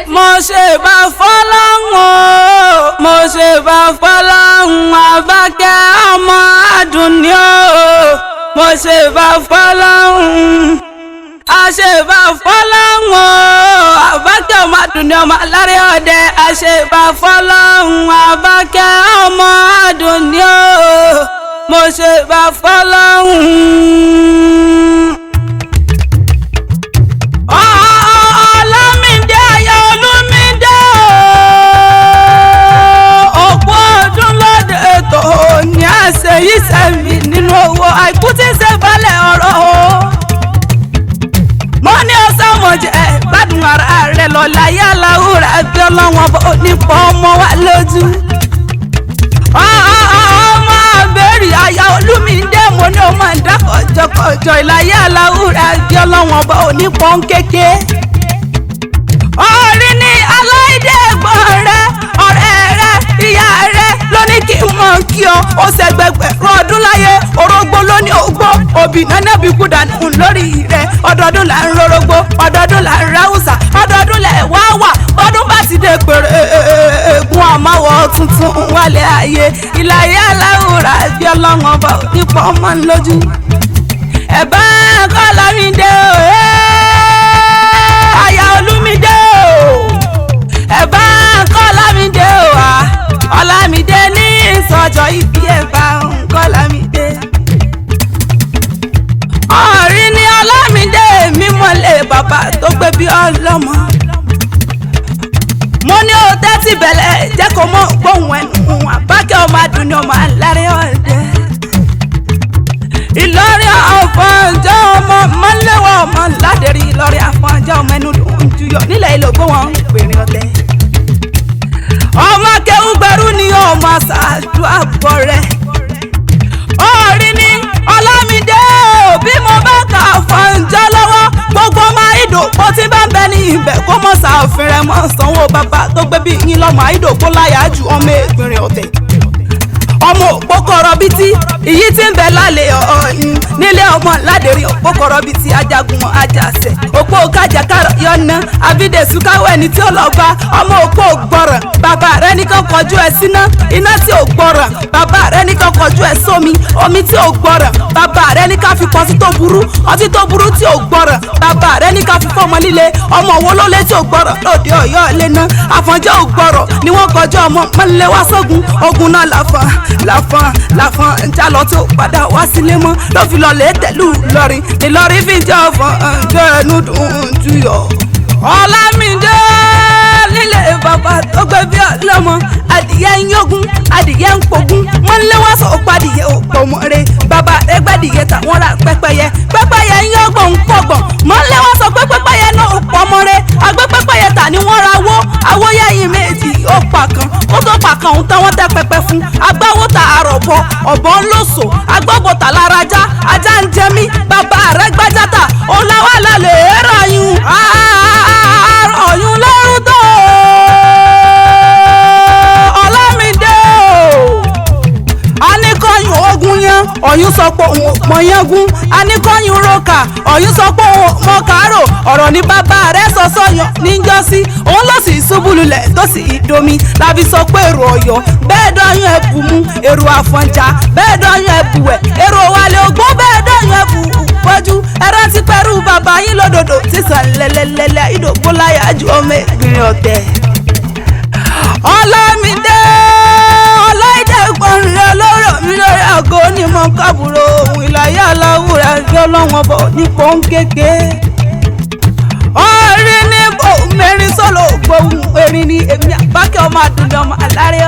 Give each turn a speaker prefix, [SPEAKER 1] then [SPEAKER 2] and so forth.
[SPEAKER 1] mo ṣe bá fọlọ́hún mo ṣe bá fọlọ́hún Àbákẹ́ ọmọ Àdùnní o mo ṣe bá fọlọ́hún àṣebà fọlọ́hún Àbákẹ́ ọmọ Àdùnní ọmọ alárẹ̀ ọdẹ àṣebà fọlọ́hún Àbákẹ́ ọmọ Àdùnní o mo ṣe bá fọlọ́hún. Ọlámídé aya Olúmídé òpó ọdún lóde ètò ní àṣẹ yìí sẹ́mi nínú owó àìkú tí ń ṣe balẹ̀ ọ̀rọ̀ o. Mo ní ọ̀sán mo jẹ́ gbádùn ara rẹ̀ lọ láyé aláwùrà bí ọlọ́wọ́n bọ̀ nípa ọmọ wa lójú. Ọmọ àbẹ̀rì aya Olúmídé mo ní ọmọ ìdákọ̀jọkọ̀jọ ìláyé aláwùrà bí ọlọ́wọ́n bọ̀ nípa ń kéke. Orí ni aláìdé ẹ̀gbọ́n rẹ ọ̀rẹ́ rẹ ìyá rẹ ló ní kí n mọ̀ kí ọ ó ṣẹgbẹgbẹ̀rún ọdún láyé orógbó ló ní ogbó òbí nánà bí kú dànù lórí rẹ ọdọọdún là ń rorógbó ọdọọdún là ń ráwùsà ọdọọdún là ń wá wà ọdún bá ti dé pèrè egun àmọ́wọ́ tuntun wálé ayé ìlàyé aláwùrà bí ọlọ́wọ́n bọ̀ nípa ọmọ lójú. Ẹ̀bá Ọlámídé o aya Olúmídé o ẹ̀bá Ọlámídé o Ọlámídé ní ìsọjọ́ ìbí ẹ̀bá Ọlámídé. Ọ̀rí ni Ọlámídé mímọ́lẹ̀ bàbá tó gbé bí ọlọ́mọ. Mo ní o tẹ́tí bẹ̀lẹ̀ jẹ́ kó mọ̀ gbóhùn ẹnu Àbákẹ́ ọmọ Àdùnní ọmọ alárẹ̀ ọ̀dẹ. Ìlọrin àfọ̀njá ọmọ mọ́lẹ́wọ̀ ọmọ ládẹ̀rí Ìlọrin àfọ̀njá ọmọ ẹnu dùn jùyọ̀ nílẹ̀ Ìlògbó wọn ń pèrè ọ̀tẹ̀. Ọmọ Kéwúgbẹ̀rú ni ọmọ ṣàdúrà bọ̀ rẹ̀. Orí ni Ọlámídé bí mo bá kà àfọ̀njá lọ́wọ́ gbogbo ọmọ Ìdògbó tí bá ń bẹ ní ibẹ̀ kó mọ̀ ṣàfihàn mọ́ sanwó bàbá tó gbé bí yín lọ́mọ Ìdògbó láyà ju ọmọ ègbìnrin ọ̀tẹ̀. Ọmọ òpókọ̀rọ̀ bíi ti ìyí tí ń bẹ lálẹ́ ọ̀yún nílé ọmọ ládẹ̀rí òpókọ̀rọ̀ bíi ti ajagun ajásẹ̀ òpó kájàkárọ̀ yọ̀nà abídẹ̀sù káwọ́ ẹni tí ó lọ bá ọmọ òpó gbọ́ràn bàbá rẹ nìkan kọjú ẹ síná iná tí ò gbọ́ràn bàbá rẹ nìkan kọjú ẹ sómi omi tí ò gbọ́ràn bàbá rẹ nìkan fi pọtí tó burú ọtí tó burú tí ò gbọ́ràn bàbá rẹ nìkan fi fọmọ líle ọmọ wo ló lé tí ò gbọ́ràn lóde Ọ̀yọ́ lẹ́nà Àfọ̀njá ò gbọ́rọ̀ ni wọ́n kọjú ọmọ mọ́lẹ́wà sógun ogun náà láfọn jalọ tó padà wá sílé mọ́ ló fi lọlé tẹ̀lú Ìlọrin Ìlọrin fi jẹ́ Àfọ̀njá ẹnu dùn jùyọ̀. Ọlámídé nílé bàbá tó gbé bí ọlọ́mọ adìyẹ ń yógun adìyẹ ń pogun mọ́lẹ́wà sọ padìyẹ òpómọ́re bàbá ẹgbẹ́dìyẹ tàwọn ra pẹ́pẹ́yẹ pẹ́pẹ́yẹ ń yọgbọ̀n ń pọ̀gbọ̀n mọ́lẹ́wà sọ pé pẹ́pẹ́yẹ náà òpómọ́re agbẹ́ pẹ́pẹ́yẹ tà ní wọ́n ra awóyẹ̀yìn méjì ó pa kan ó tó pa kan òun tán wọ́n tẹ́ pẹpẹ fún agbáwo ta àrọ̀bọ ọ̀bọ ńlọ́sọ agbọ́bọ̀tà lára ajá ń jẹ mí bàbá rẹ̀ gbájátà ó láwà lálẹ́ ẹ̀rọ yún ọ̀yún lọ́rùn tó Ọlámídé aníkọ́yún ogun yẹn ọ̀yún sọ pé òun mọ̀ yẹn gún aníkọ́yún roka ọ̀yún sọ pé òun mọ̀ kárò ọ̀rọ̀ ní bàbá rẹ̀ sọ sọ́yàn níjọ́sí òun ló sì ṣubú lulẹ̀ tó sì domi láfi sọ pé èrò Ọ̀yọ́ bẹ́ẹ̀ dọ́yún ẹ̀bù mú èrò Àfọ̀njá bẹ́ẹ̀ dọ́yún ẹ̀bù ẹ̀ èrò Wálé Ògbó bẹ́ẹ̀ dọ́yún ẹ̀bù pọ́jú ẹ̀rọ ti pẹ̀rú bàbá yín lódòdó sísan lẹ́lẹ́lẹ́lẹ́ Ìdògbó láyà ju ọmọ ìgbìnrin ọ̀tẹ̀. Ọlámídé ọláìdé gbọ̀nrín olóró mi lórí àgọ́ onímọ̀ kábùrò ohun ìlàyé aláwùrà ẹgbẹ́ ọlọ́wọ́n bọ̀ ní pọ́ńkéké. Orí ní bò mẹ́rin sọ́lọ́ gbóhùn erin ní èmi Àbákẹ́ ọmọ Àdùnní ọmọ alárẹ̀